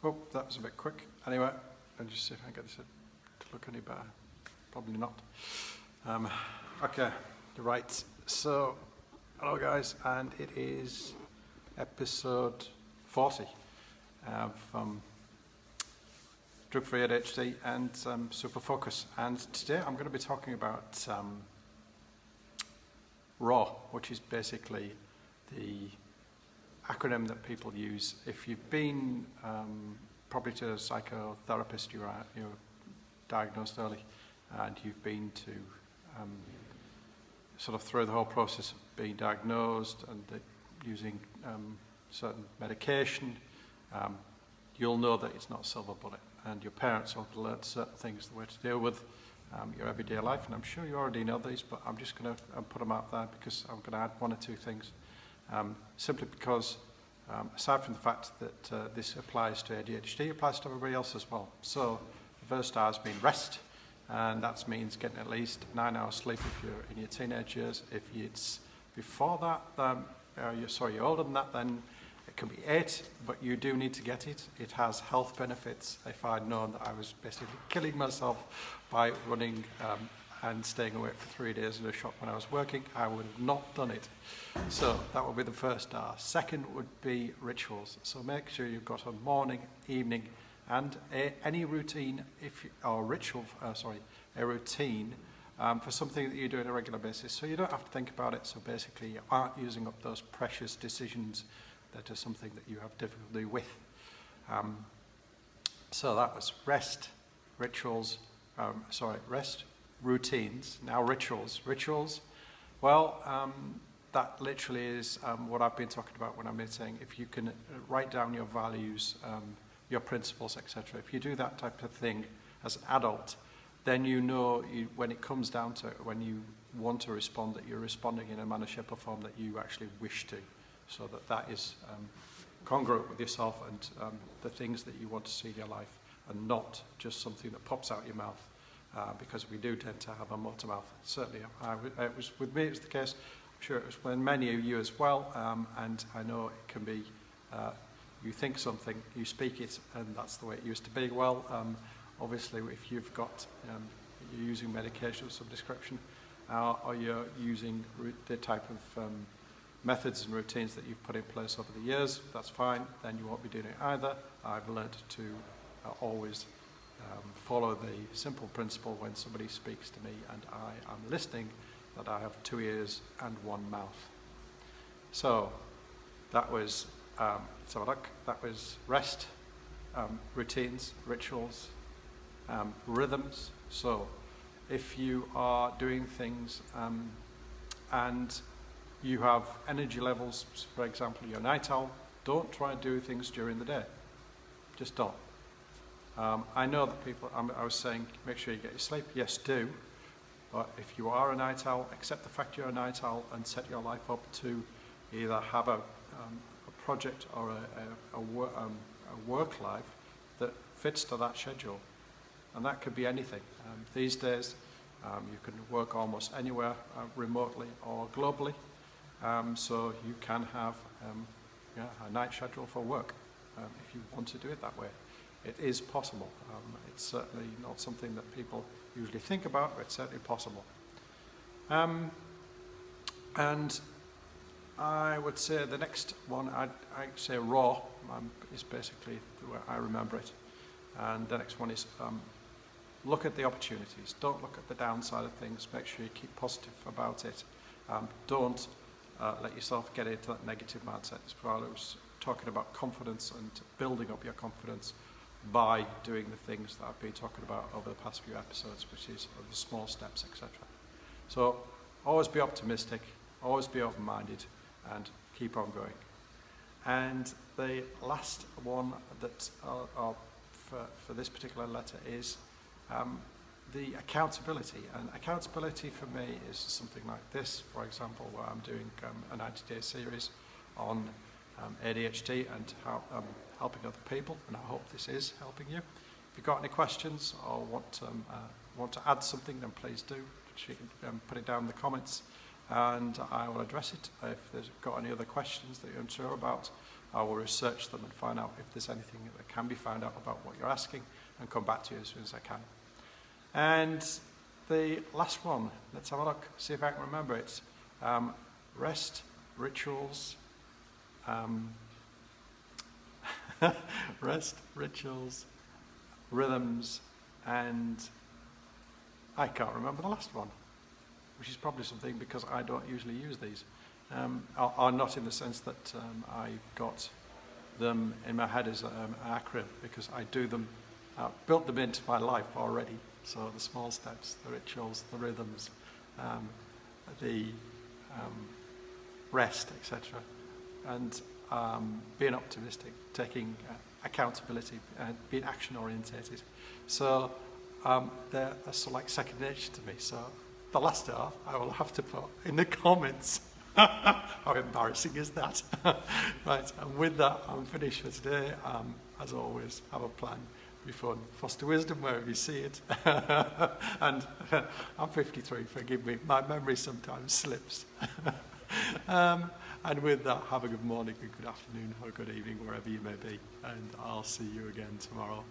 Oh, that was a bit quick. Anyway, I'll just see if I can get this to look any better. Probably not. Okay, right. So, hello guys, and it is episode 40 of Drug-Free ADHD and Super Focus. And today I'm going to be talking about ROARR, which is basically the acronym that people use. If you've been probably to a psychotherapist, you're diagnosed early, and you've been to sort of through the whole process of being diagnosed and using certain medication, you'll know that it's not a silver bullet, and your parents have learned certain things, the way to deal with your everyday life, and I'm sure you already know these, but I'm just going to put them out there because I'm going to add one or two things. Simply because, aside from the fact that this applies to ADHD, it applies to everybody else as well. So the first R has been rest, and that means getting at least 9 hours sleep if you're in your teenage years. If it's before that, you're older than that, then it can be 8, but you do need to get it. It has health benefits. If I'd known that I was basically killing myself by running and staying awake for 3 days in a shop when I was working, I would have not done it. So that would be the first R. Second would be rituals. So make sure you've got a morning, evening, and any routine, a routine for something that you do on a regular basis. So you don't have to think about it. So basically, you aren't using up those precious decisions that are something that you have difficulty with. So that was rest, rituals, rest, routines, now rituals. Rituals, well, that literally is what I've been talking about when I've been saying if you can write down your values, your principles, etc. If you do that type of thing as an adult, then you know when it comes down to it, when you want to respond, that you're responding in a manner, shape or form that you actually wish to, so that is congruent with yourself and the things that you want to see in your life, and not just something that pops out your mouth. Because we do tend to have a motor mouth. Certainly, it was with me. It was the case. I'm sure it was with many of you as well. And I know it can be. You think something, you speak it, and that's the way it used to be. Well, obviously, if you've got you're using medication of some description, or you're using the type of methods and routines that you've put in place over the years, that's fine. Then you won't be doing it either. I've learned to always follow the simple principle when somebody speaks to me and I am listening, that I have 2 ears and 1 mouth. So that was that was rest, routines, rituals, rhythms. So if you are doing things and you have energy levels, for example, you're a night owl, don't try and do things during the day. Just don't. I know that people, I was saying, make sure you get your sleep. Yes, do. But if you are a night owl, accept the fact you're a night owl and set your life up to either have a project or a work life that fits to that schedule. And that could be anything. These days, you can work almost anywhere, remotely or globally. So you can have a night schedule for work if you want to do it that way. It is possible. It's certainly not something that people usually think about, but it's certainly possible. And I would say the next one, I'd say ROARR, is basically the way I remember it. And the next one is look at the opportunities. Don't look at the downside of things. Make sure you keep positive about it. Don't let yourself get into that negative mindset. As I was talking about confidence and building up your confidence by doing the things that I've been talking about over the past few episodes, which is the small steps, etc. So always be optimistic, always be open-minded, and keep on going. And the last one that for this particular letter is the accountability. And accountability for me is something like this, for example, where I'm doing a 90-day series on ADHD and how helping other people, and I hope this is helping you. If you've got any questions or want to add something, then please do. You can put it down in the comments and I will address it. If there's got any other questions that you're unsure about, I will research them and find out if there's anything that can be found out about what you're asking and come back to you as soon as I can. And the last one, let's have a look, see if I can remember it. Rest, rituals, rest, rituals, rhythms, and I can't remember the last one, which is probably something because I don't usually use these. Are not in the sense that I got them in my head as an acronym, because I do them, built them into my life already. So the small steps, the rituals, the rhythms, the rest, etc. And being optimistic, taking accountability, being action orientated. So they're sort of like second nature to me. So the last half I will have to put in the comments. How embarrassing is that? Right, and with that, I'm finished for today. As always, have a plan, be fun, foster wisdom wherever you see it. And I'm 53, forgive me, my memory sometimes slips. And with that, have a good morning, a good afternoon, or a good evening, wherever you may be. And I'll see you again tomorrow.